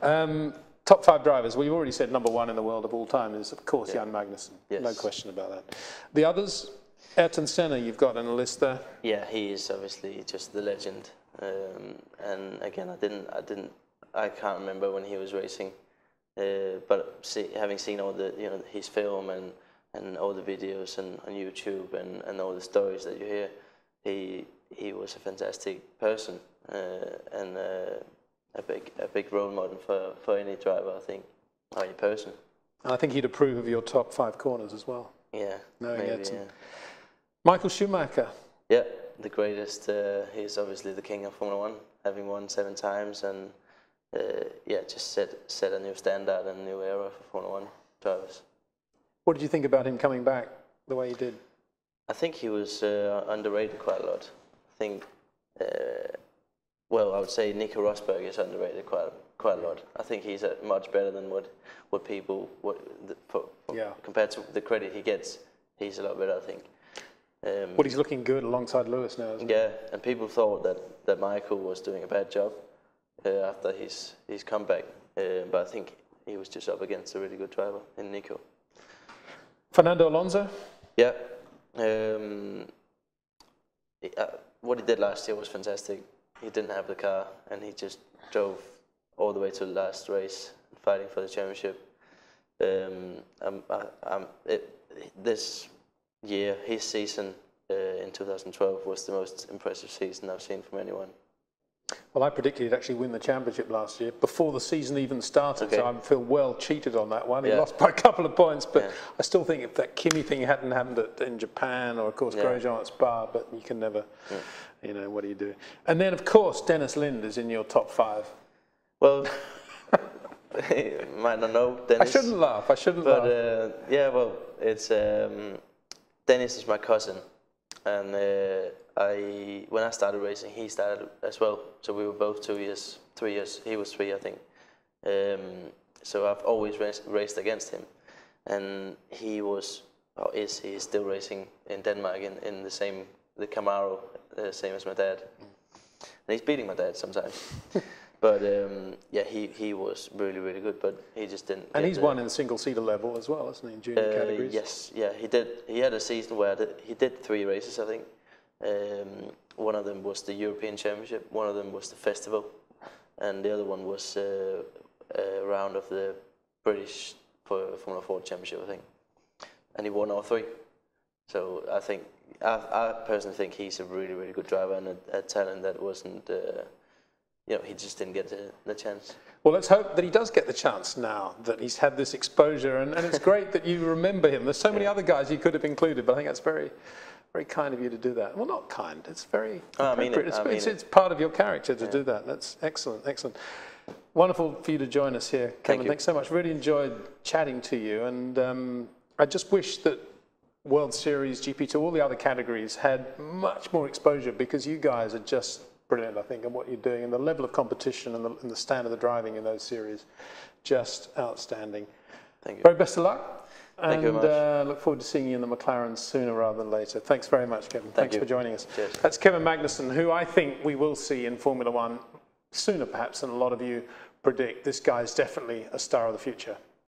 Top 5 drivers. We've already said number 1 in the world of all time is, of course, Jan Magnussen. Yes. No question about that. The others, Ayrton Senna, you've got on the list there. Yeah, he is obviously just the legend. And again, I can't remember when he was racing, but having seen all the, his film and all the videos and on YouTube and all the stories that you hear, he was a fantastic person and a big role model for any driver, I think, or any person. And I think he'd approve of your top 5 corners as well. Yeah, maybe. yeah. Michael Schumacher. Yeah, the greatest. He's obviously the king of Formula 1, having won 7 times, and just set a new standard and a new era for Formula 1 drivers. What did you think about him coming back the way he did? I think he was underrated quite a lot. I think, I would say Nico Rosberg is underrated quite a lot. I think he's much better than what people compared to the credit he gets. He's a lot better, I think. He's looking good alongside Lewis now, isn't he? Yeah, and people thought that Michael was doing a bad job after his comeback, but I think he was just up against a really good driver in Nico. Fernando Alonso? Yeah. What he did last year was fantastic. He didn't have the car, and he just drove all the way to the last race, fighting for the championship. This year, his season in 2012 was the most impressive season I've seen from anyone. Well, I predicted he'd actually win the championship last year before the season even started, so I feel well cheated on that one. He lost by a couple of points, but I still think if that Kimi thing hadn't happened in Japan, or of course Grosjean at Spa, but you can never, what do you do? And then of course Dennis Lind is in your top 5. Well, you might not know Dennis. I shouldn't laugh. But it's Dennis is my cousin, and when I started racing, he started as well. So we were both 3 years. He was 3, I think. So I've always raced against him, and he is still racing in Denmark in the Camaro, same as my dad. And he's beating my dad sometimes. But he was really, really good, but he just didn't. And he's won in the single-seater level as well, isn't he, in junior categories? Yes, yeah, he did. He had a season where he did 3 races, I think. One of them was the European Championship, one of them was the Festival, and the other one was a round of the British Formula 4 Championship, I think. And he won all 3. So I personally think he's a really, really good driver and a talent that wasn't, he just didn't get the chance. Well, let's hope that he does get the chance now that he's had this exposure, and it's great that you remember him. There's so many other guys you could have included, but I think that's very, very kind of you to do that. Well, not kind. It's very appropriate. It's part of your character to do that. That's excellent, excellent. Wonderful for you to join us here, Kevin. Thanks so much. Really enjoyed chatting to you, and I just wish that World Series, GP2, all the other categories had much more exposure, because you guys are just brilliant, I think, in what you're doing, and the level of competition and the standard of driving in those series, just outstanding. Thank you. Very best of luck. Thank you very much. Look forward to seeing you in the McLaren's sooner rather than later. Thanks very much, Kevin. Thanks for joining us. Cheers. That's Kevin Magnussen, who I think we will see in Formula 1 sooner perhaps than a lot of you predict. This guy's definitely a star of the future.